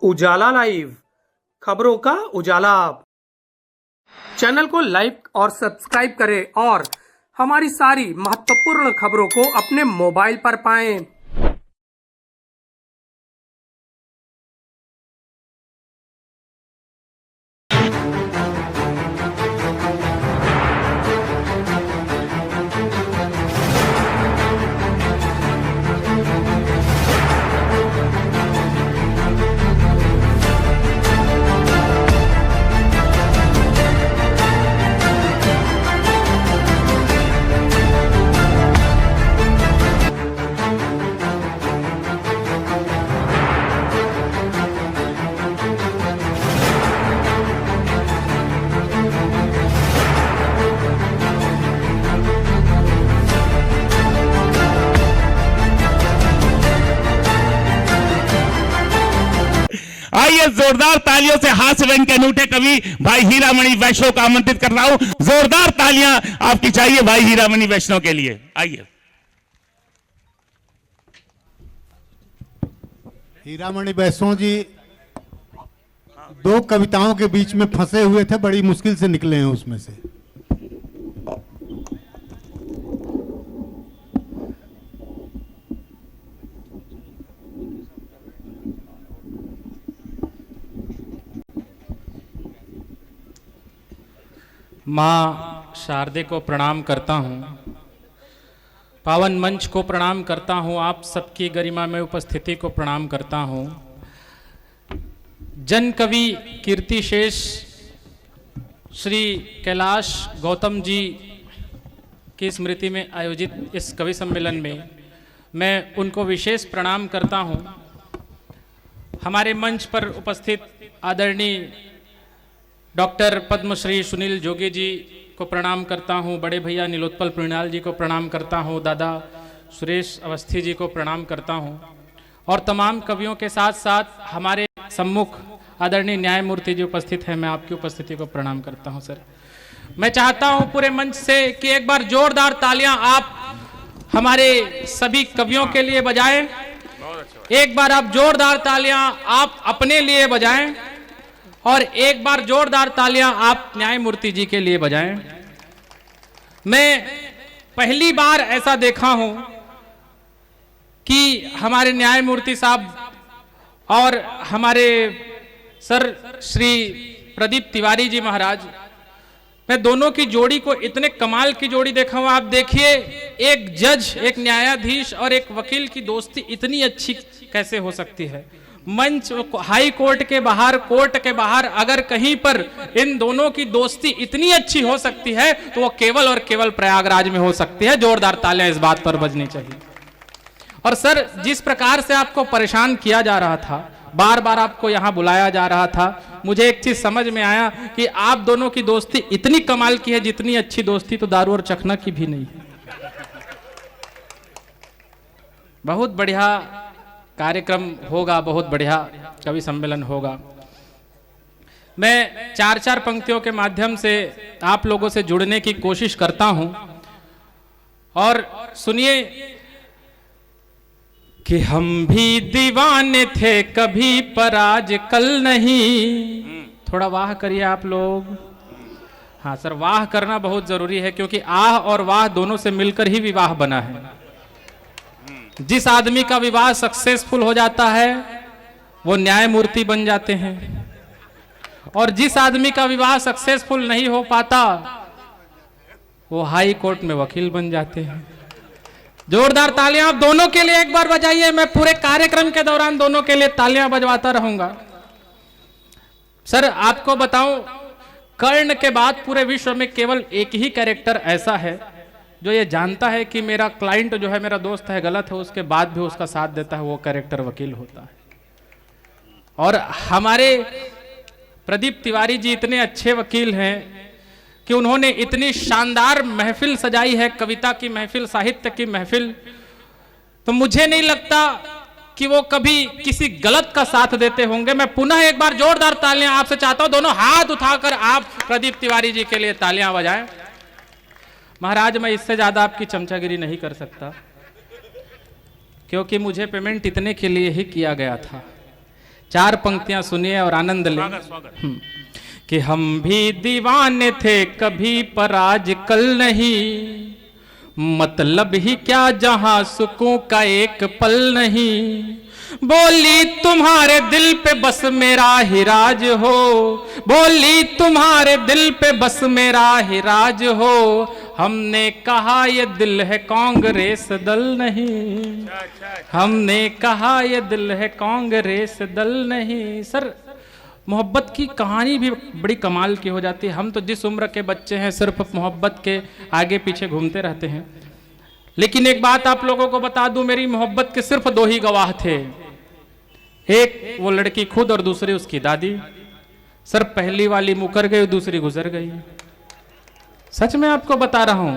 उजाला live, खबरों का उजाला। Channel को लाइक और सब्सक्राइब करें और हमारी सारी महत्वपूर्ण खबरों को अपने मोबाइल पर पाएं। आइए जोरदार तालियों से हास्य रंग के अनूठे कवि भाई हीरामणि वैष्णव को आमंत्रित कर रहा हूं। जोरदार तालियां आपकी चाहिए भाई हीरामणि वैष्णव के लिए। आइए। हीरामणि वैष्णव जी दो कविताओं के बीच में फंसे हुए थे, बड़ी मुश्किल से निकले हैं उसमें से। माँ शारदे को प्रणाम करता हूँ, पावन मंच को प्रणाम करता हूँ, आप सबकी गरिमा में उपस्थिति को प्रणाम करता हूँ। जन कवि कीर्तिशेष श्री कैलाश गौतम जी की स्मृति में आयोजित इस कवि सम्मेलन में मैं उनको विशेष प्रणाम करता हूँ। हमारे मंच पर उपस्थित आदरणीय डॉक्टर पद्मश्री सुनील जोगी जी को प्रणाम करता हूँ, बड़े भैया नीलोत्पल प्रणियाल जी को प्रणाम करता हूँ, दादा सुरेश अवस्थी जी को प्रणाम करता हूँ और तमाम कवियों के साथ साथ हमारे सम्मुख आदरणीय न्यायमूर्ति जी उपस्थित हैं। मैं आपकी उपस्थिति को प्रणाम करता हूँ। सर, मैं चाहता हूँ पूरे मंच से कि एक बार जोरदार तालियां आप हमारे सभी कवियों के लिए बजाएं। एक बार आप जोरदार तालियां आप अपने लिए बजाएं और एक बार जोरदार तालियां आप न्यायमूर्ति जी के लिए बजाएं। मैं पहली बार ऐसा देखा हूं कि हमारे न्यायमूर्ति साहब और हमारे सर श्री प्रदीप तिवारी जी महाराज, मैं दोनों की जोड़ी को इतने कमाल की जोड़ी देखा हूं। आप देखिए, एक जज, एक न्यायाधीश और एक वकील की दोस्ती इतनी अच्छी कैसे हो सकती है। मंच हाई कोर्ट के बाहर, कोर्ट के बाहर अगर कहीं पर इन दोनों की दोस्ती इतनी अच्छी हो सकती है तो वो केवल और केवल प्रयागराज में हो सकती है। जोरदार तालियां इस बात पर बजनी चाहिए। और सर, जिस प्रकार से आपको परेशान किया जा रहा था, बार बार आपको यहां बुलाया जा रहा था, मुझे एक चीज समझ में आया कि आप दोनों की दोस्ती इतनी कमाल की है जितनी अच्छी दोस्ती तो दारू और चखना की भी नहीं है। बहुत बढ़िया कार्यक्रम होगा, बहुत बढ़िया कवि सम्मेलन होगा। मैं चार चार पंक्तियों के माध्यम से आप लोगों से जुड़ने की कोशिश करता हूं और सुनिए कि हम भी दीवाने थे कभी पर आज कल नहीं। थोड़ा वाह करिए आप लोग। हाँ सर, वाह करना बहुत जरूरी है क्योंकि आह और वाह दोनों से मिलकर ही विवाह बना है। जिस आदमी का विवाह सक्सेसफुल हो जाता है वो न्यायमूर्ति बन जाते हैं और जिस आदमी का विवाह सक्सेसफुल नहीं हो पाता वो हाई कोर्ट में वकील बन जाते हैं। जोरदार तालियां आप दोनों के लिए एक बार बजाइए। मैं पूरे कार्यक्रम के दौरान दोनों के लिए तालियां बजवाता रहूंगा। सर, आपको बताऊं, कर्ण के बाद पूरे विश्व में केवल एक ही कैरेक्टर ऐसा है जो ये जानता है कि मेरा क्लाइंट जो है, मेरा दोस्त है, गलत है, उसके बाद भी उसका साथ देता है। वो कैरेक्टर वकील होता है। और हमारे प्रदीप तिवारी जी इतने अच्छे वकील हैं कि उन्होंने इतनी शानदार महफिल सजाई है, कविता की महफिल, साहित्य की महफिल, तो मुझे नहीं लगता कि वो कभी किसी गलत का साथ देते होंगे। मैं पुनः एक बार जोरदार तालियां आपसे चाहता हूं। दोनों हाथ उठाकर आप प्रदीप तिवारी जी के लिए तालियां बजाएं। महाराज, मैं इससे ज्यादा आपकी चमचागिरी नहीं कर सकता क्योंकि मुझे पेमेंट इतने के लिए ही किया गया था 4 पंक्तियां सुनिए और आनंद लें। कि हम भी दीवाने थे कभी पर आजकल नहीं, मतलब ही क्या जहां सुकून का एक पल नहीं, बोली तुम्हारे दिल पे बस मेरा ही राज हो, बोली तुम्हारे दिल पे बस मेरा ही राज हो, हमने कहा ये दिल है कांग्रेस दल नहीं, हमने कहा ये दिल है कांग्रेस दल नहीं। सर मोहब्बत की कहानी भी बड़ी कमाल की हो जाती है। हम तो जिस उम्र के बच्चे हैं सिर्फ मोहब्बत के आगे पीछे घूमते रहते हैं, लेकिन एक बात आप लोगों को बता दूं, मेरी मोहब्बत के सिर्फ 2 ही गवाह थे, एक वो लड़की खुद और दूसरी उसकी दादी। सर पहली वाली मुकर गई, दूसरी गुजर गई। सच में आपको बता रहा हूं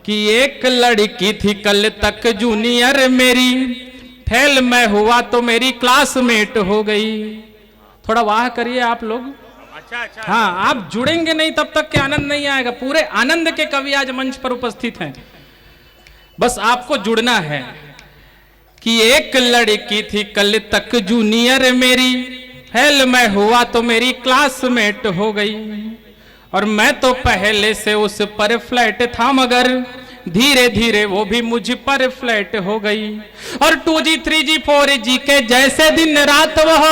कि एक लड़की थी कल तक जूनियर मेरी, फेल मैं हुआ तो मेरी क्लासमेट हो गई। थोड़ा वाह करिए आप लोग। अच्छा। हाँ, आप जुड़ेंगे नहीं तब तक के आनंद नहीं आएगा। पूरे आनंद के कवि आज मंच पर उपस्थित हैं, बस आपको जुड़ना है। कि एक लड़की थी कल तक जूनियर मेरी, फेल मैं हुआ तो मेरी क्लासमेट हो गई, और मैं तो पहले से उस पर फ्लैट था, मगर धीरे धीरे वो भी मुझ पर फ्लैट हो गई। और 2G 3G 4G के जैसे दिन रात वह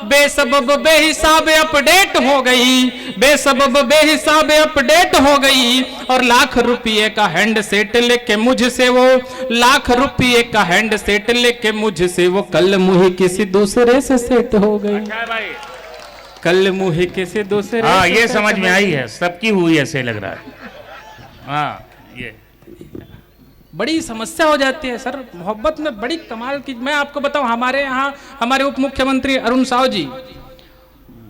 बेसबब बेहिसाब अपडेट हो गई, बेसबब बेहिसाब अपडेट हो गई। और लाख रुपये का हैंड सेट लेके मुझसे वो, लाख रुपये का हैंड सेट लेके मुझसे वो कल मुही किसी दूसरे से सेट हो गई, कल मुही किसी दूसरे। हाँ, ये समझ में आई है, सबकी हुई ऐसे लग रहा है। हाँ, ये बड़ी समस्या हो जाती है सर मोहब्बत में, बड़ी कमाल की। मैं आपको बताऊं, हमारे यहाँ हमारे उप मुख्यमंत्री अरुण साव जी,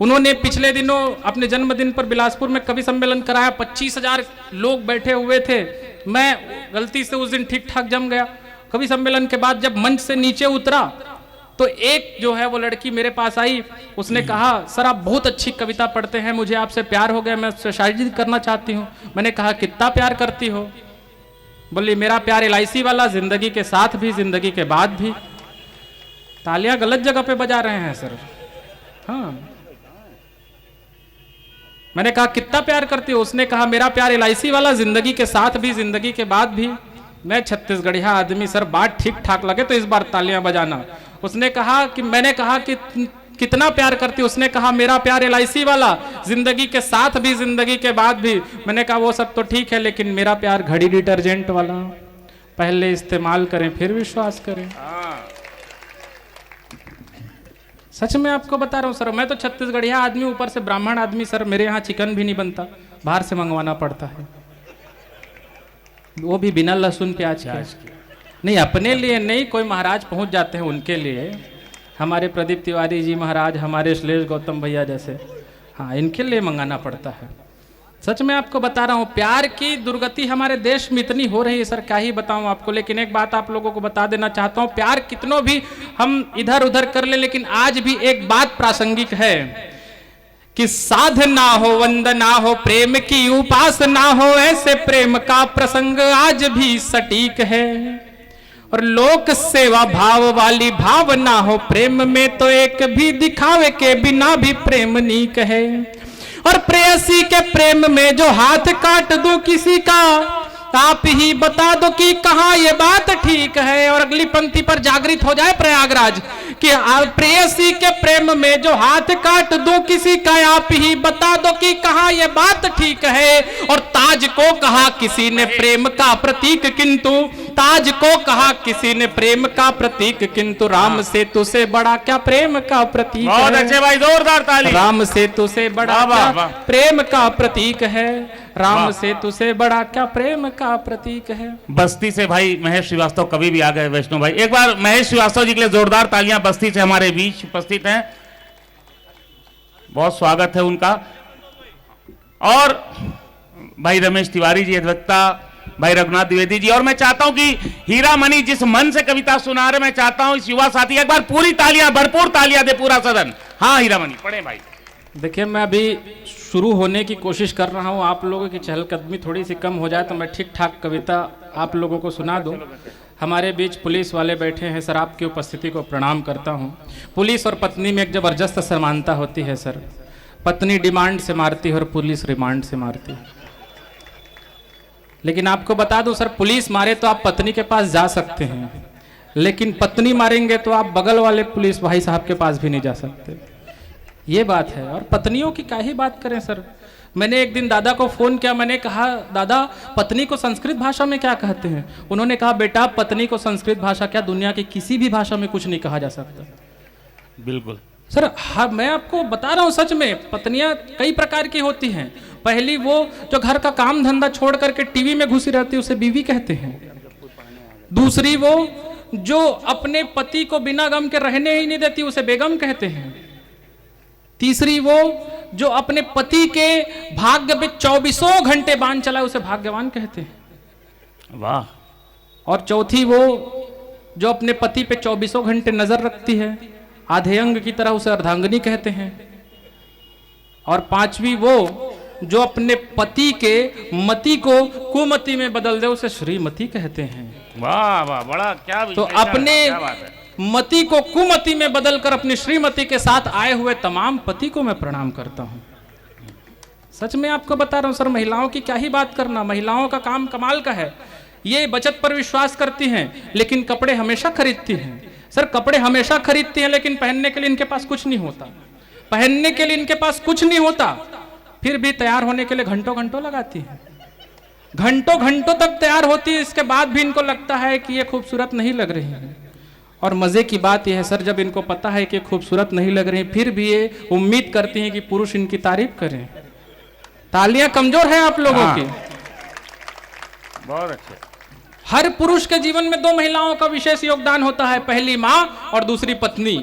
उन्होंने पिछले दिनों अपने जन्मदिन पर बिलासपुर में कवि सम्मेलन कराया। 25,000 लोग बैठे हुए थे। मैं गलती से उस दिन ठीक ठाक जम गया। कवि सम्मेलन के बाद जब मंच से नीचे उतरा तो एक जो है वो लड़की मेरे पास आई, उसने कहा सर आप बहुत अच्छी कविता पढ़ते हैं, मुझे आपसे प्यार हो गया, मैं उससे शायरी करना चाहती हूँ। मैंने कहा कितना प्यार करती हो? बोली मेरा प्यार LIC वाला, जिंदगी के साथ भी जिंदगी के बाद भी। तालियां गलत जगह पे बजा रहे हैं सर। हाँ, मैंने कहा कितना प्यार करती हो? उसने कहा मेरा प्यार LIC वाला, जिंदगी के साथ भी जिंदगी के बाद भी। मैं छत्तीसगढ़िया आदमी सर, बात ठीक ठाक लगे तो इस बार तालियां बजाना। उसने कहा कि, मैंने कहा कि कितना प्यार करती? उसने कहा मेरा प्यार LIC वाला, जिंदगी के साथ भी जिंदगी के बाद भी। मैंने कहा वो सब तो ठीक है, लेकिन मेरा प्यार घड़ी डिटर्जेंट वाला, पहले इस्तेमाल करें फिर विश्वास करें। सच में आपको बता रहा हूं सर, मैं तो छत्तीसगढ़िया आदमी, ऊपर से ब्राह्मण आदमी सर, मेरे यहाँ चिकन भी नहीं बनता, बाहर से मंगवाना पड़ता है, वो भी बिना लहसुन प्याज के। नहीं, अपने लिए नहीं, कोई महाराज पहुंच जाते हैं उनके लिए, हमारे प्रदीप तिवारी जी महाराज, हमारे श्लेष गौतम भैया जैसे, हाँ इनके लिए मंगाना पड़ता है। सच में आपको बता रहा हूँ, प्यार की दुर्गति हमारे देश में इतनी हो रही है सर, क्या ही बताऊँ आपको। लेकिन एक बात आप लोगों को बता देना चाहता हूँ, प्यार कितनों भी हम इधर उधर कर ले, लेकिन आज भी एक बात प्रासंगिक है कि साधना हो, वंदना हो, प्रेम की उपासना हो, ऐसे प्रेम का प्रसंग आज भी सटीक है। और लोक सेवा भाव वाली भावना हो प्रेम में, तो एक भी दिखावे के बिना भी प्रेम नीक है। और प्रेयसी के प्रेम में जो हाथ काट दूं किसी का, आप ही बता दो कि कहां ये बात ठीक है। और अगली पंक्ति पर जागृत हो जाए प्रयागराज कि प्रेयसी के प्रेम में जो हाथ काट दूं किसी का, आप ही बता दो कि कहां ये बात ठीक है। और ताज को कहा किसी ने प्रेम का प्रतीक, किंतु ताज को कहा किसी ने प्रेम का प्रतीक, किंतु राम सेतु से बड़ा क्या प्रेम का प्रतीक है। बहुत अच्छे भाई, जोरदार ताली। राम सेतु से बड़ा क्या प्रेम का प्रतीक है, राम सेतु से बड़ा क्या प्रेम का प्रतीक है। बस्ती से भाई महेश श्रीवास्तव कभी भी आ गए वैष्णव भाई, एक बार महेश श्रीवास्तव जी के लिए जोरदार तालियां। बस्ती से हमारे बीच उपस्थित हैं, बहुत स्वागत है उनका। और भाई रमेश तिवारी जी अधिवक्ता, भाई रघुनाथ द्विवेदी जी। और मैं चाहता हूं कि हीरा मणि जिस मन से कविता सुना रहे, मैं चाहता हूं इस युवा साथी एक बार पूरी तालियां, भरपूर तालियां दे पूरा सदन। हाँ हीरा मणि पढ़े भाई। देखिए मैं अभी शुरू होने की कोशिश कर रहा हूं, आप लोगों की चहलकदमी थोड़ी सी कम हो जाए तो मैं ठीक ठाक कविता आप लोगों को सुना दूं। हमारे बीच पुलिस वाले बैठे हैं सर, आपकी उपस्थिति को प्रणाम करता हूं। पुलिस और पत्नी में एक जबरदस्त समानता होती है सर। पत्नी डिमांड से मारती है और पुलिस रिमांड से मारती है। लेकिन आपको बता दूं सर, पुलिस मारे तो आप पत्नी के पास जा सकते हैं, लेकिन पत्नी मारेंगे तो आप बगल वाले पुलिस भाई साहब के पास भी नहीं जा सकते। ये बात है। और पत्नियों की क्या ही बात करें सर। मैंने एक दिन दादा को फोन किया, मैंने कहा दादा पत्नी को संस्कृत भाषा में क्या कहते हैं? उन्होंने कहा बेटा पत्नी को संस्कृत भाषा क्या, दुनिया की किसी भी भाषा में कुछ नहीं कहा जा सकता। बिल्कुल सर हाँ, मैं आपको बता रहा हूं सच में, पत्नियां कई प्रकार की होती हैं। पहली वो जो घर का काम धंधा छोड़ करके टीवी में घुसी रहती है, उसे बीवी कहते हैं। दूसरी वो जो अपने पति को बिना गम के रहने ही नहीं देती, उसे बेगम कहते हैं। तीसरी वो जो अपने पति के भाग्य पे 24 घंटे बाण चलाए, उसे भाग्यवान कहते हैं। वाह। और चौथी वो जो अपने पति पे 24 घंटे नजर रखती है, आधे अंग की तरह, उसे अर्धांगिनी कहते हैं। और पांचवी वो जो अपने पति के मति को कुमति में बदल दे, उसे श्रीमती कहते हैं। वाह वाह, बड़ा क्या तो अपने मति को कुमति में बदलकर अपनी श्रीमती के साथ आए हुए तमाम पति को मैं प्रणाम करता हूं। सच में आपको बता रहा हूं सर, महिलाओं की क्या ही बात करना। महिलाओं का काम कमाल का है। ये बचत पर विश्वास करती हैं, लेकिन कपड़े हमेशा खरीदती हैं। सर कपड़े हमेशा खरीदती हैं, लेकिन पहनने के लिए इनके पास कुछ नहीं होता। पहनने के लिए इनके पास कुछ नहीं होता, फिर भी तैयार होने के लिए घंटों घंटों लगाती हैं। घंटों घंटों तक तैयार होती है, इसके बाद भी इनको लगता है कि ये खूबसूरत नहीं लग रही है। और मजे की बात यह है सर, जब इनको पता है कि खूबसूरत नहीं लग रही, फिर भी ये उम्मीद करती हैं कि पुरुष इनकी तारीफ करें। तालियां कमजोर है आप लोगों की। बहुत अच्छे। हर पुरुष के जीवन में दो महिलाओं का विशेष योगदान होता है, पहली माँ और दूसरी पत्नी।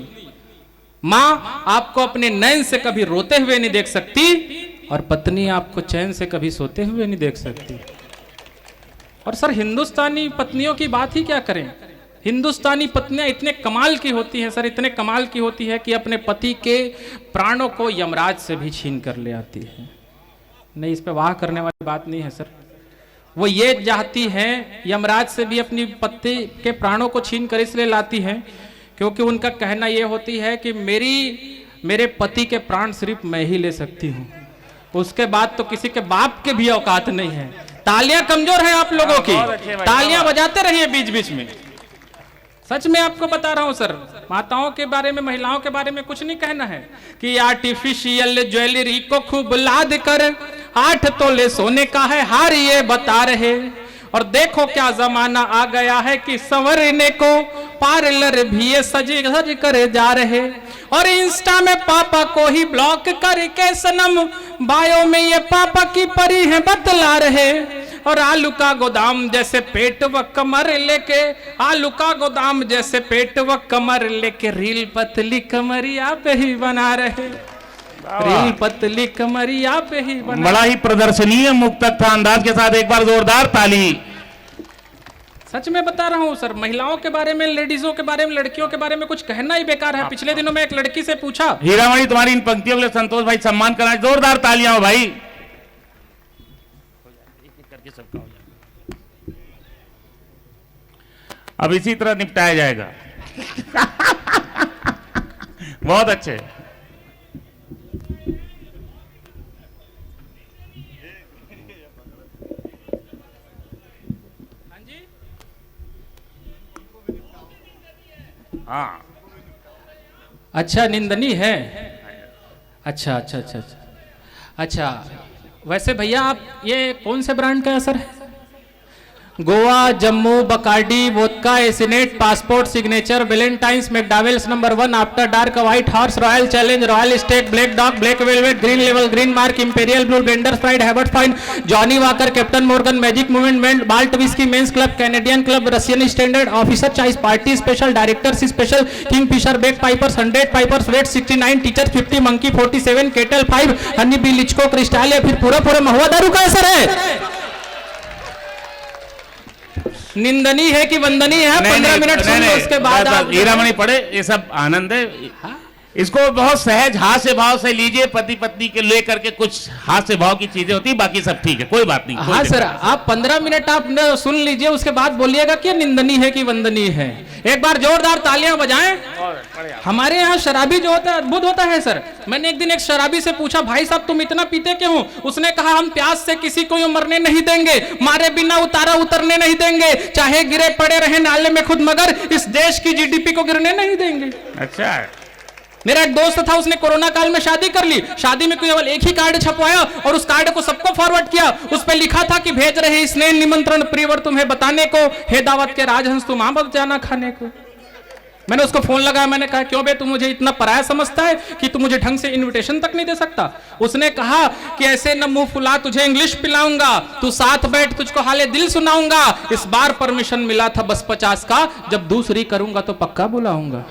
माँ आपको अपने नयन से कभी रोते हुए नहीं देख सकती, और पत्नी आपको चैन से कभी सोते हुए नहीं देख सकती। और सर हिंदुस्तानी पत्नियों की बात ही क्या करें। हिंदुस्तानी पत्नियां इतने कमाल की होती हैं सर, इतने कमाल की होती है कि अपने पति के प्राणों को यमराज से भी छीन कर ले आती है। नहीं, इस पे वाह करने वाली बात नहीं है सर। वो ये चाहती हैं, यमराज से भी अपनी पति के प्राणों को छीन कर इसलिए लाती हैं क्योंकि उनका कहना ये होती है कि मेरे पति के प्राण सिर्फ मैं ही ले सकती हूँ, उसके बाद तो किसी के बाप के भी औकात नहीं है। तालियां कमजोर है आप लोगों की, तालियां बजाते रहिए बीच बीच में। सच में आपको बता रहा हूं सर, माताओं के बारे में, महिलाओं के बारे में कुछ नहीं कहना है कि आर्टिफिशियल ज्वेलरी को खूब लाद कर 8 तोले सोने का है हार ये बता रहे। और देखो क्या जमाना आ गया है कि संवरने को पार्लर भी ये सज कर जा रहे। और इंस्टा में पापा को ही ब्लॉक करके सनम बायो में ये पापा की परी है बतला रहे। और आलू का गोदाम जैसे पेट व कमर लेके, आलू का गोदाम जैसे पेट व कमर लेके रील पतली कमरिया पे ही बना रहे। रील पतली कमरिया पे ही बना। बड़ा ही प्रदर्शनीय मुक्तक था अंदाज के साथ, एक बार जोरदार ताली। सच में बता रहा हूं सर, महिलाओं के बारे में, लेडीजों के बारे में, लड़कियों के बारे में कुछ कहना ही बेकार है। पिछले दिनों में एक लड़की से पूछा, हीरामणि तुम्हारी इन पंक्तियों के लिए संतोष भाई सम्मान करना, जोरदार तालियां हो भाई। अब इसी तरह निपटाया जाएगा। बहुत अच्छे। हाँ अच्छा निंदनीय है। अच्छा अच्छा अच्छा अच्छा अच्छा। वैसे भैया आप ये कौन से ब्रांड का असर है? गोवा, जम्मू, बकार्डी, वोदका, एसिनेट, Passport, Signature, Valentines, McDowell's number 1, After Dark, White Horse, Royal Challenge, Royal Stag, Black Dog, Black Velvet, Green लेवल, Green Mark, Imperial Blue, Blender Pride, Hayward Fine, Johnnie Walker, Captain Morgan, Magic Movement, Bolt whisky, Men's Club, Canadian Club, Russian Standard, Officer Choice, Party Special, Directors Special, King Fisher, Bag Pipers, 100 Pipers, Vat 69, Teacher 50, Monkey 47, kettle 5, honey bee, लिचको, crystal, या फिर पूरा महुआ दारू का असर है? निंदनीय है कि वंदनीय है? 15 मिनट सुन लो, उसके बाद आप हीरामणि पढ़े, ये सब आनंद है। हाँ? इसको बहुत सहज हास्य भाव से लीजिए, पति पत्नी के लेकर के कुछ हास्य भाव की चीजें होती, बाकी सब ठीक है, कोई बात नहीं। हाँ सर, आप 15 मिनट आप सुन लीजिए, उसके बाद बोलिएगा कि निंदनीय है कि वंदनीय है। एक बार जोरदार तालियां बजाएं। हमारे यहाँ शराबी जो होता है अद्भुत होता है सर। मैंने एक दिन एक शराबी से पूछा, भाई साहब तुम इतना पीते क्यों हो? उसने कहा हम प्यास से किसी को मरने नहीं देंगे, मारे बिना उतारा उतरने नहीं देंगे, चाहे गिरे पड़े रहे नाले में खुद, मगर इस देश की जीडीपी को गिरने नहीं देंगे। अच्छा। मेरा एक दोस्त था, उसने कोरोना काल में शादी कर ली। शादी में केवल एक ही कार्ड छपवाया और उस कार्ड को सबको फॉरवर्ड किया। उस पर लिखा था कि भेज रहे स्नेह निमंत्रण प्रियवर तुम्हें बताने को, हे दावत के राजहंस तुम आमद जाना खाने को। मैंने उसको फोन लगाया, मैंने कहा क्यों बे, तू मुझे इतना पराया समझता है कि तू मुझे ढंग से इनविटेशन तक नहीं दे सकता? उसने कहा कि ऐसे न मुंह फुला, तुझे इंग्लिश पिलाऊंगा, तू साथ बैठ तुझको हाले दिल सुनाऊंगा। इस बार परमिशन मिला था बस 50 का, जब दूसरी करूंगा तो पक्का बुलाऊंगा।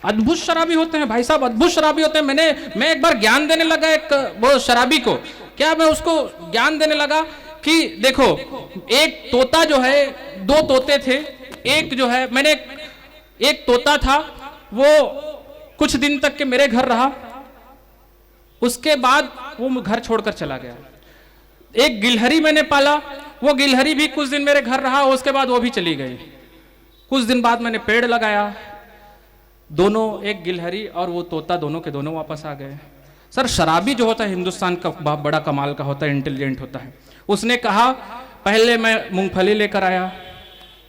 अद्भुत शराबी होते हैं भाई साहब, अद्भुत शराबी होते हैं। मैं एक बार ज्ञान देने लगा एक वो शराबी को, क्या मैं उसको ज्ञान देने लगा कि देखो, एक तोता जो है, 2 तोते थे। एक जो है, मैंने एक तोता था, वो कुछ दिन तक के मेरे घर रहा, उसके बाद वो घर छोड़कर चला गया। एक गिलहरी मैंने पाला, वो गिलहरी भी कुछ दिन मेरे घर रहा, उसके बाद वो भी चली गई। कुछ दिन बाद मैंने पेड़ लगाया, दोनों, एक गिलहरी और वो तोता, दोनों के दोनों वापस आ गए। सर शराबी जो होता है हिंदुस्तान का बड़ा कमाल का होता है, इंटेलिजेंट होता है। उसने कहा पहले मैं मूंगफली लेकर आया,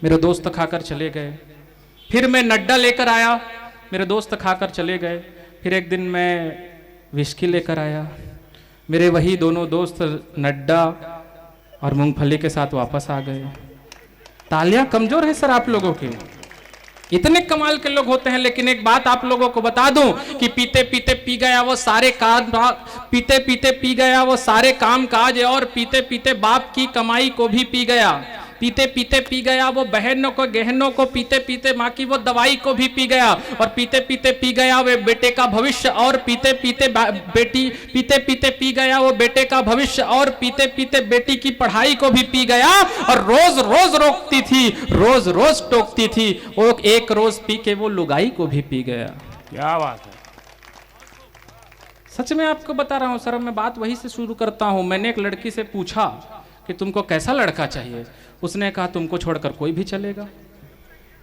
मेरे दोस्त खाकर चले गए। फिर मैं नड्डा लेकर आया, मेरे दोस्त खाकर चले गए। फिर एक दिन मैं विस्की लेकर आया, मेरे वही दोनों दोस्त नड्डा और मूंगफली के साथ वापस आ गए। तालियां कमजोर है सर आप लोगों की, इतने कमाल के लोग होते हैं। लेकिन एक बात आप लोगों को बता दूं कि पीते पीते पी गया वो सारे काम, पीते पीते पी गया वो सारे काम काज, और पीते पीते बाप की कमाई को भी पी गया। पीते पीते पी गया वो बहनों को गहनों को, पीते पीते माँ की वो दवाई को भी पी गया, और पीते पीते पी गया वे बेटे का भविष्य, और पीते पीते बेटी, पीते पीते पी गया वो बेटे का भविष्य, और पीते पीते बेटी की पढ़ाई को भी पी गया। और रोज रोज रोकती थी, रोज रोज टोकती थी, वो एक रोज पी के वो लुगाई को भी पी गया। क्या बात है। सच में आपको बता रहा हूं सर, मैं बात वही से शुरू करता हूं। मैंने एक लड़की से पूछा कि तुमको कैसा लड़का चाहिए? उसने कहा तुमको छोड़कर कोई भी चलेगा।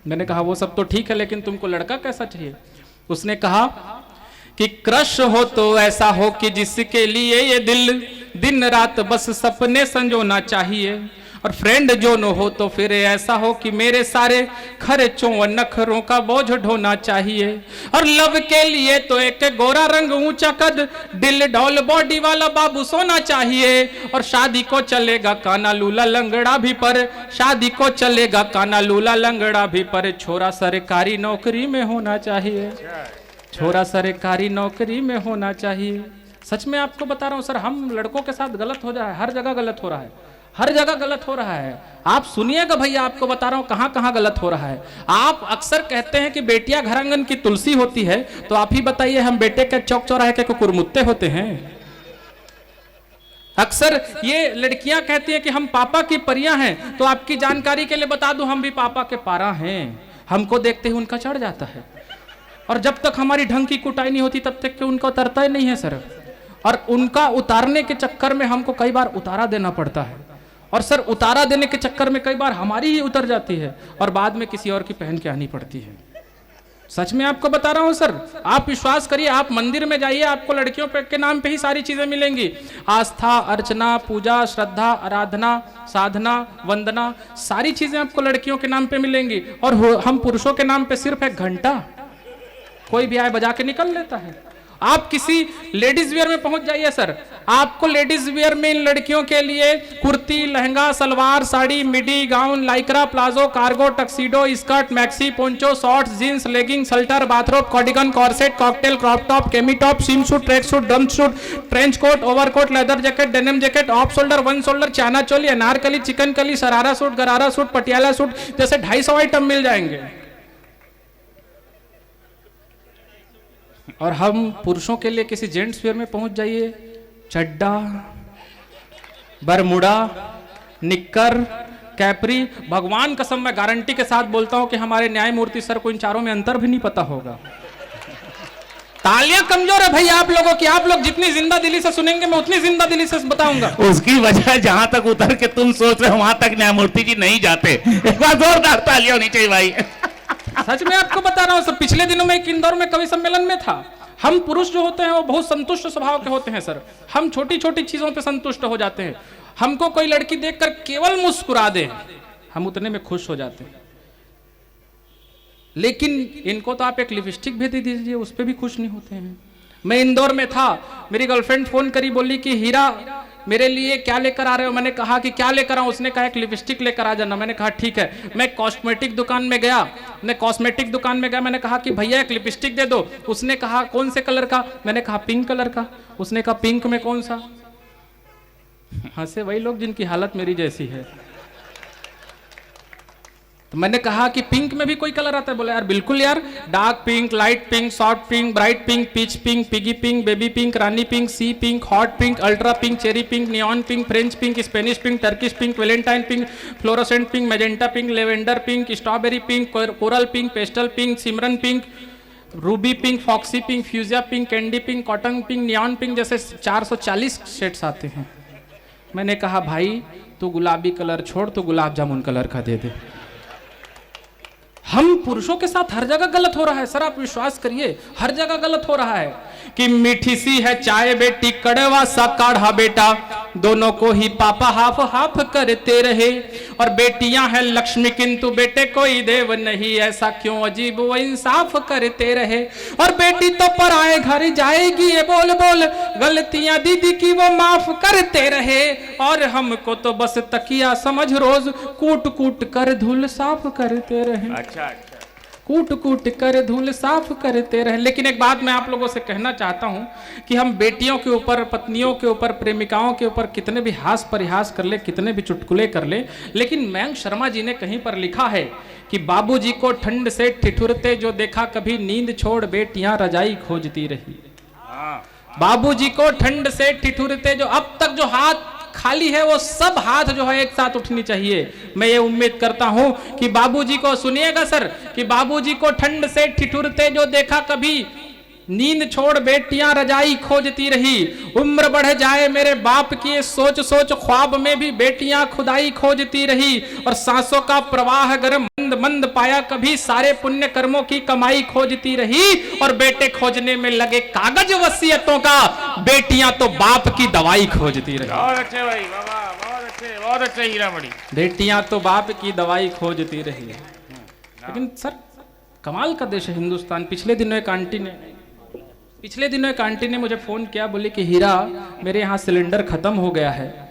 मैंने कहा वो सब तो ठीक है, लेकिन तुमको लड़का कैसा चाहिए? उसने कहा कि क्रश हो तो ऐसा हो कि जिसके लिए ये दिल दिन रात बस सपने संजोना चाहिए, और फ्रेंड जो न हो तो फिर ऐसा हो कि मेरे सारे खर्चों व नखरों का बोझ ढोना चाहिए। और लव के लिए तो एक गोरा रंग ऊंचा कद दिल डॉल बॉडी वाला बाबू सोना चाहिए, और शादी को चलेगा काना लूला लंगड़ा भी पर, शादी को चलेगा काना लूला लंगड़ा भी पर, छोरा सरकारी नौकरी में होना चाहिए, छोरा सरकारी नौकरी में होना चाहिए। सच में आपको बता रहा हूं सर, हम लड़कों के साथ गलत हो जा रहा है, हर जगह गलत हो रहा है, हर जगह गलत हो रहा है। आप सुनिएगा भैया, आपको बता रहा हूं कहां कहां गलत हो रहा है। आप अक्सर कहते हैं कि बेटियां घर आंगन की तुलसी होती है, तो आप ही बताइए हम बेटे के चौक चौराहे के कुरमुत्ते होते हैं? अक्सर ये लड़कियां कहती हैं कि हम पापा की परियां हैं, तो आपकी जानकारी के लिए बता दूं हम भी पापा के पारा हैं। हमको देखते ही उनका चढ़ जाता है, और जब तक हमारी ढंग की कुटाई नहीं होती तब तक कि उनका उतरता ही नहीं है सर। और उनका उतारने के चक्कर में हमको कई बार उतारा देना पड़ता है, और सर उतारा देने के चक्कर में कई बार हमारी ही उतर जाती है, और बाद में किसी और की पहन के आनी पड़ती है। सच में आपको बता रहा हूं सर, आप विश्वास करिए, आप मंदिर में जाइए, आपको लड़कियों के नाम पे ही सारी चीजें मिलेंगी। आस्था, अर्चना, पूजा, श्रद्धा, आराधना, साधना, वंदना, सारी चीजें आपको लड़कियों के नाम पे मिलेंगी। और हम पुरुषों के नाम पे सिर्फ 1 घंटा कोई भी आए बजा के निकल लेता है। आप किसी लेडीज वेयर में पहुंच जाइए सर, आपको लेडीज वेयर में इन लड़कियों के लिए kurti, lehenga, salwar, sari, midi, gown, Lycra, palazzo, cargo, tuxedo, skirt, maxi, poncho, shorts, jeans, legging, sweater, bathrobe, cardigan, corset, cocktail, crop top, cami top, swimsuit, tracksuit, drum suit, trench coat, overcoat, leather jacket, denim jacket, off shoulder, 1 shoulder, chaniya choli, Anarkali, chikan kali, sharara suit, gharara suit, Patiala suit, जैसे 250 item मिल जाएंगे। और हम पुरुषों के लिए किसी gents wear में पहुंच जाइए, चड्डा, बरमुडा, निक्कर, कैपरी, भगवान कसम मैं गारंटी के साथ बोलता हूं कि हमारे न्यायमूर्ति सर को इन चारों में अंतर भी नहीं पता होगा। तालियां कमजोर है भाई आप लोगों की। आप लोग जितनी जिंदा दिली से सुनेंगे मैं उतनी जिंदा दिली से बताऊंगा। उसकी वजह जहां तक उतर के तुम सोच रहे हो वहां तक न्यायमूर्ति जी नहीं जाते। एक बार जोरदार तालियां होनी चाहिए भाई। सच में आपको बता रहा हूं सर, पिछले दिनों में एक इंदौर में कवि सम्मेलन में था। हम पुरुष जो होते हैं वो बहुत संतुष्ट स्वभाव के होते हैं सर। हम छोटी छोटी चीजों पे संतुष्ट हो जाते हैं। हमको कोई लड़की देखकर केवल मुस्कुरा दे हम उतने में खुश हो जाते हैं। लेकिन इनको तो आप एक लिपस्टिक भी दे दीजिए उस पर भी खुश नहीं होते हैं। मैं इंदौर में था, मेरी गर्लफ्रेंड फोन करी, बोली कि हीरा मेरे लिए क्या लेकर आ रहे हो? मैंने कहा कि क्या लेकर आऊं? उसने कहा एक लिपस्टिक लेकर आ जाना। मैंने कहा ठीक है। मैं कॉस्मेटिक दुकान में गया, मैंने कहा कि भैया एक लिपस्टिक दे दो। उसने कहा कौन से कलर का? मैंने कहा पिंक कलर का। उसने कहा पिंक में कौन सा? हंसे वही लोग जिनकी हालत मेरी जैसी है। तो मैंने कहा कि पिंक में भी कोई कलर आता है? बोले यार बिल्कुल यार, dark pink, light pink, soft pink, bright pink, peach pink, piggy pink, baby pink, Rani pink, sea pink, hot pink, ultra pink, cherry pink, neon pink, French pink, Spanish pink, Turkish pink, Valentine pink, fluorescent pink, magenta pink, lavender pink, strawberry pink, coral pink, pastel pink, Simran pink, ruby pink, foxy pink, fuchsia pink, candy pink, cotton pink, neon pink, जैसे 440 shades आते हैं। मैंने कहा भाई तू गुलाबी colour छोड़, तू गुलाब जामुन कलर का दे दे। हम पुरुषों के साथ हर जगह गलत हो रहा है सर, आप विश्वास करिए, हर जगह गलत हो रहा है कि मीठी सी है चाय बेटी, कड़वा सा काढ़ा बेटा, दोनों को ही पापा हाफ हाफ करते रहे। और बेटियां हैं लक्ष्मी किंतु बेटे कोई देव नहीं, ऐसा क्यों अजीब वो इंसाफ करते रहे। और बेटी तो पराए घर जाएगी ये बोल बोल, गलतियां दीदी की वो माफ करते रहे। और हमको तो बस तकिया समझ रोज कूट कूट कर धूल साफ करते रहे। अच्छा। कूट कूट कर धूल साफ करते रहे। लेकिन एक बात मैं आप लोगों से कहना चाहता हूं कि हम बेटियों के ऊपर, पत्नियों के ऊपर, प्रेमिकाओं के ऊपर कितने भी हास परिहास कर ले, कितने भी चुटकुले कर ले, लेकिन मयंक शर्मा जी ने कहीं पर लिखा है कि बाबूजी को ठंड से ठिठुरते जो देखा, कभी नींद छोड़ बेटियां रजाई खोजती रही। बाबूजी को ठंड से ठिठुरते जो, अब तक जो हाथ खाली है वो सब हाथ जो है एक साथ उठनी चाहिए। मैं ये उम्मीद करता हूं कि बाबूजी को, सुनिएगा सर, कि बाबूजी को ठंड से ठिठुरते जो देखा, कभी नींद छोड़ बेटियां रजाई खोजती रही। उम्र बढ़ जाए मेरे बाप की ये सोच सोच, ख्वाब में भी बेटियां खुदाई खोजती रही। और सांसों का प्रवाह गर्म मंद मंद पाया, कभी सारे पुण्य कर्मों की कमाई खोजती रही। और बेटे खोजने में लगे कागज वसीयतों का, बेटियां तो बाप की दवाई खोजती रही। बहुत अच्छे भाई, बहुत अच्छे हीरामणि। बेटियां तो बाप की दवाई खोजती रही। लेकिन सर कमाल का देश है हिंदुस्तान। पिछले दिनों एक आंटी ने मुझे फोन किया, बोली कि हीरा मेरे यहाँ सिलेंडर खत्म हो गया है,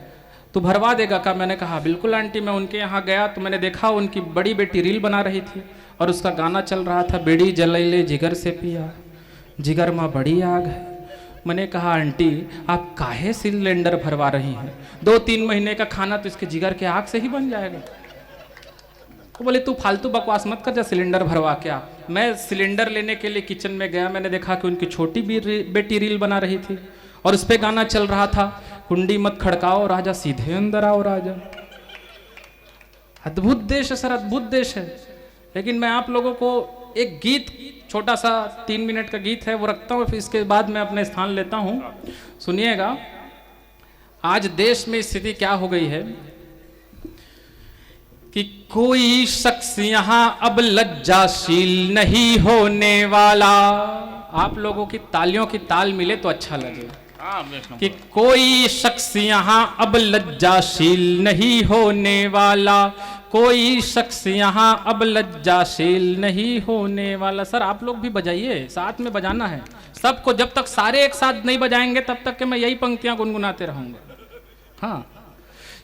तू भरवा देगा क्या? मैंने कहा बिल्कुल आंटी। मैं उनके यहाँ गया तो मैंने देखा उनकी बड़ी बेटी रील बना रही थी और उसका गाना चल रहा था, बेड़ी जलैले जिगर से पिया, जिगर माँ बड़ी आग है। मैंने कहा आंटी आप काहे सिलेंडर भरवा रही हैं? 2-3 महीने का खाना तो इसके जिगर के आग से ही बन जाएगा। तो बोले तू फालतू बकवास मत कर, जा सिलेंडर भरवा के आ। मैं सिलेंडर लेने के लिए किचन में गया, मैंने देखा कि उनकी छोटी बेटी रील बना रही थी और उस पर गाना चल रहा था, कुंडी मत खड़काओ राजा, सीधे अंदर आओ राजा। अद्भुत देश है सर, अद्भुत देश है। लेकिन मैं आप लोगों को एक गीत, छोटा सा 3 मिनट का गीत है, वो रखता हूँ, फिर इसके बाद मैं अपने स्थान लेता हूँ। सुनिएगा, आज देश में स्थिति क्या हो गई है कि कोई शख्स यहां अब लज्जाशील नहीं होने वाला। आप लोगों की तालियों की ताल मिले तो अच्छा लगे कि कोई शख्स यहां अब लज्जाशील नहीं होने वाला, कोई शख्स यहां अब लज्जाशील नहीं होने वाला। सर आप लोग भी बजाइए, साथ में बजाना है सबको। जब तक सारे एक साथ नहीं बजाएंगे तब तक के मैं यही पंक्तियां गुनगुनाते रहूंगा। हाँ,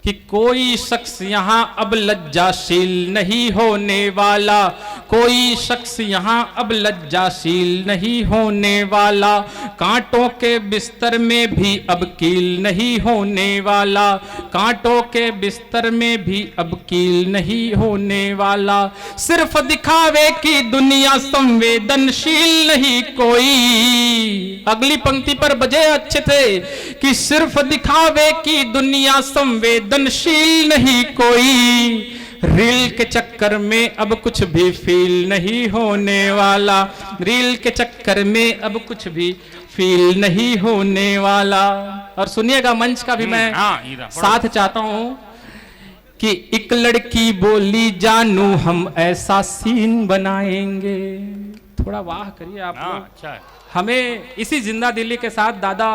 कि कोई शख्स यहाँ अब लज्जाशील नहीं होने वाला, कोई शख्स यहाँ अब लज्जाशील नहीं होने वाला, कांटों के बिस्तर में भी अब कील नहीं होने वाला, कांटों के बिस्तर में भी अब कील नहीं होने वाला। सिर्फ दिखावे की दुनिया संवेदनशील नहीं कोई। अगली पंक्ति पर बजे अच्छे थे कि सिर्फ दिखावे की दुनिया संवेदनशील नहीं कोई, रील के चक्कर में अब कुछ भी फील नहीं होने वाला, रील के चक्कर में अब कुछ भी फील नहीं होने वाला। और सुनिएगा मंच का भी मैं साथ चाहता हूं कि एक लड़की बोली जानू हम ऐसा सीन बनाएंगे। थोड़ा वाह करिए आप लोग। अच्छा है। हमें इसी जिंदा दिली के साथ दादा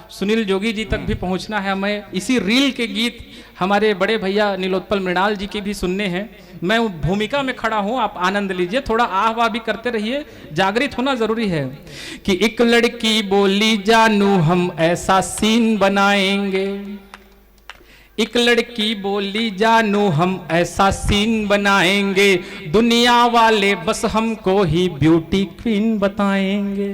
सुनील जोगी जी तक भी पहुंचना है। हमें इसी रील के गीत हमारे बड़े भैया नीलोत्पल मृणाल जी के भी सुनने हैं। मैं भूमिका में खड़ा हूं, आप आनंद लीजिए, थोड़ा आह वाह भी करते रहिए, जागृत होना जरूरी है। कि एक लड़की बोली जानू हम ऐसा सीन बनाएंगे, एक लड़की बोली जानू हम ऐसा सीन बनाएंगे, दुनिया वाले बस हमको ही ब्यूटी क्वीन बताएंगे।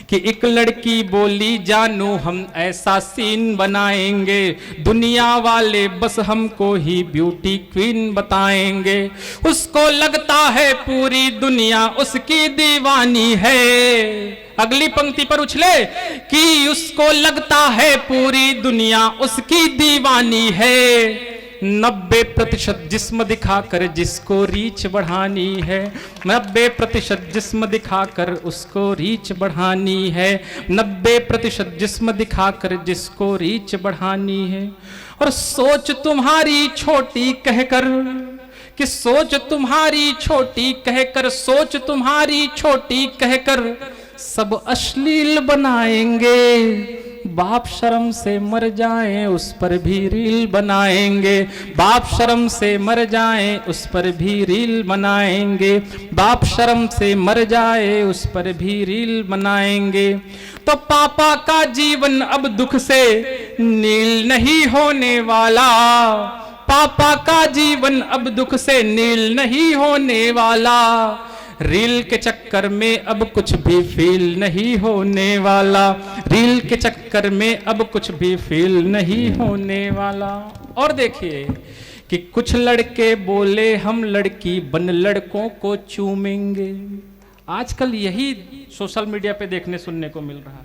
कि एक लड़की बोली जानू हम ऐसा सीन बनाएंगे, दुनिया वाले बस हमको ही ब्यूटी क्वीन बताएंगे। उसको लगता है पूरी दुनिया उसकी दीवानी है। अगली पंक्ति पर उछले कि उसको लगता है पूरी दुनिया उसकी दीवानी है। 90% जिस्म दिखाकर जिसको रीच बढ़ानी है, 90% जिस्म दिखाकर उसको रीच बढ़ानी है, 90% जिस्म दिखाकर जिसको रीच बढ़ानी है। और सोच तुम्हारी छोटी कहकर, कि सोच तुम्हारी छोटी कहकर, सोच तुम्हारी छोटी कहकर सब अश्लील बनाएंगे, बाप शर्म से मर जाएं उस पर भी रील बनाएंगे, बाप शर्म से मर जाएं उस पर भी रील बनाएंगे, बाप शर्म से मर जाए उस पर भी रील बनाएंगे। तो पापा का जीवन अब दुख से नील नहीं होने वाला, पापा का जीवन अब दुख से नील नहीं होने वाला, रील के चक्कर में अब कुछ भी फील नहीं होने वाला, रील के चक्कर में अब कुछ भी फील नहीं होने वाला। और देखिए कि कुछ लड़के बोले हम लड़की बन लड़कों को चूमेंगे। आजकल यही सोशल मीडिया पे देखने सुनने को मिल रहा है।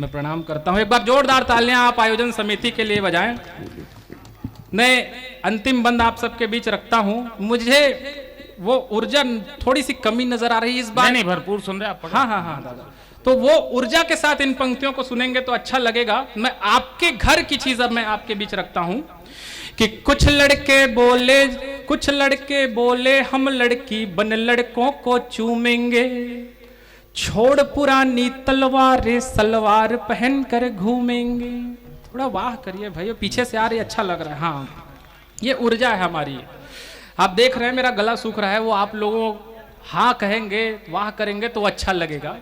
मैं प्रणाम करता हूं, एक बार जोरदार तालियां आप आयोजन समिति के लिए बजाएं। मैं अंतिम बंद आप सबके बीच रखता हूं। मुझे वो ऊर्जा थोड़ी सी कमी नजर आ रही है इस बार। नहीं, भरपूर सुन रहे आप। हाँ दादा, तो वो ऊर्जा के साथ इन पंक्तियों को सुनेंगे तो अच्छा लगेगा। मैं आपके घर की चीज अब मैं आपके बीच रखता हूं कि कुछ लड़के बोले हम लड़की बन लड़कों को चूमेंगे, छोड़ पुरानी तलवारें सलवार पहन कर घूमेंगे। थोड़ा वाह करिए भाइयों, पीछे से आ रही, अच्छा लग रहा है। हाँ, ये ऊर्जा है हमारी। आप देख रहे हैं मेरा गला सूख रहा है, वो आप लोगों हाँ कहेंगे, वाह करेंगे तो अच्छा लगेगा।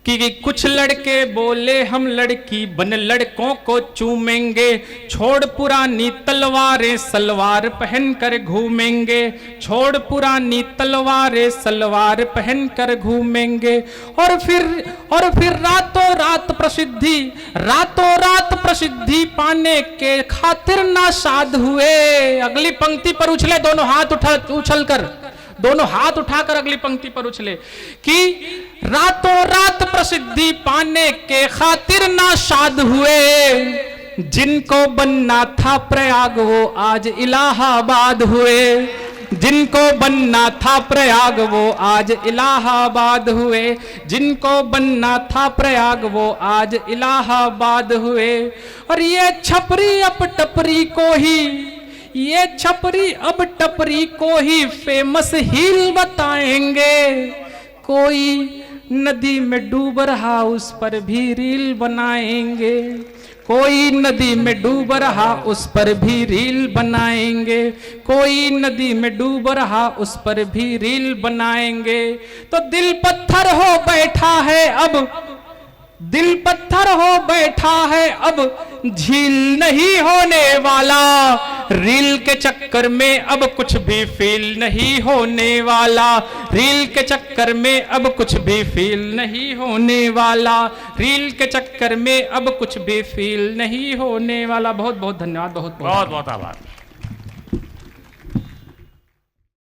कि कुछ lड़के बोले हम लड़की बन लड़कों को चूमेंगे, छोड़ पुरानी तलवारें सलवार पहन कर घूमेंगे, छोड़ पुरानी तलवारें सलवार पहन कर घूमेंगे। और फिर रातों रात प्रसिद्धि पाने के खातिर नाशाद हुए। अगली पंक्ति पर उछले, दोनों हाथ उठाकर अगली पंक्ति पर उछले कि रातों रात प्रसिद्धि पाने के खातिर नाशाद हुए, जिनको बनना था प्रयाग वो आज इलाहाबाद हुए, जिनको बनना था प्रयाग वो आज इलाहाबाद हुए, जिनको बनना था प्रयाग वो आज इलाहाबाद हुए। और ये छपरी अब टपरी को ही फेमस हील बताएंगे, कोई नदी में डूब रहा उस पर भी रील बनाएंगे, कोई नदी में डूब रहा उस पर भी रील बनाएंगे, कोई नदी में डूब रहा उस पर भी रील बनाएंगे। तो दिल पत्थर हो बैठा है अब झील नहीं होने वाला, रील के चक्कर में अब कुछ भी फील नहीं होने वाला, रील के चक्कर में अब कुछ भी फील नहीं होने वाला, रील के चक्कर में अब कुछ भी फील नहीं होने वाला। बहुत बहुत धन्यवाद, बहुत बहुत आभार।